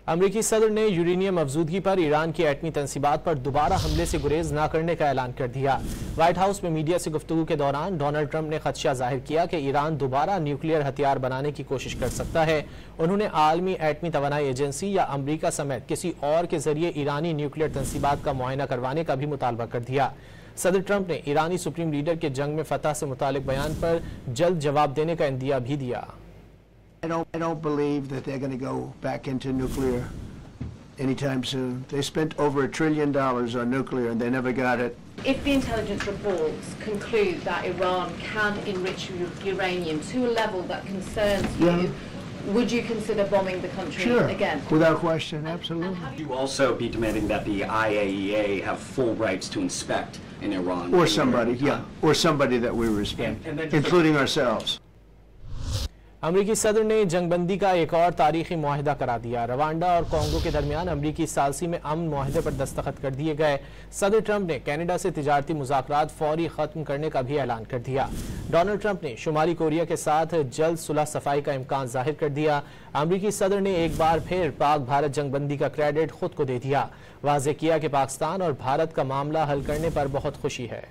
अमरीकी सदर ने यूरेनियम अफजूदगी पर ईरान की एटमी तंसीबात पर दोबारा हमले से गुरेज न करने का ऐलान कर दिया। व्हाइट हाउस में मीडिया से गुफ्तगू के दौरान डोनाल्ड ट्रंप ने खदशा जाहिर किया कि ईरान दोबारा न्यूक्लियर हथियार बनाने की कोशिश कर सकता है। उन्होंने आलमी एटमी तवानाई एजेंसी या अमरीका समेत किसी और के जरिए ईरानी न्यूक्लियर तंसीबात का मुआयना करवाने का भी मुतालबा कर दिया। सदर ट्रंप ने ईरानी सुप्रीम लीडर के जंग में फतह से मुतालिक बयान पर जल्द जवाब देने का इंदिया भी दिया। I don't believe that they're going to go back into nuclear anytime soon. They spent over $1 trillion on nuclear and they never got it. If the intelligence reports conclude that Iran can enrich uranium to a level that concerns you, would you consider bombing the country again? Without question, absolutely. Would you also be demanding that the IAEA have full rights to inspect in Iran? Or somebody, or somebody that we respect, including ourselves. अमरीकी सदर ने जंगबंदी का एक और तारीखी मुआहिदा करा दिया। Rwanda और कॉन्गो के दरमियान अमरीकी सालसी में अमन मुआहिदे पर दस्तखत कर दिए गए। सदर ट्रंप ने कनाडा से तिजारती मुज़ाकरात फौरी खत्म करने का भी ऐलान कर दिया। डोनाल्ड ट्रंप ने शुमाली कोरिया के साथ जल्द सुलह सफाई का इम्कान जाहिर कर दिया। अमरीकी सदर ने एक बार फिर पाक भारत जंगबंदी का क्रेडिट खुद को दे दिया। वाज़ेह किया कि पाकिस्तान और भारत का मामला हल करने पर बहुत खुशी है।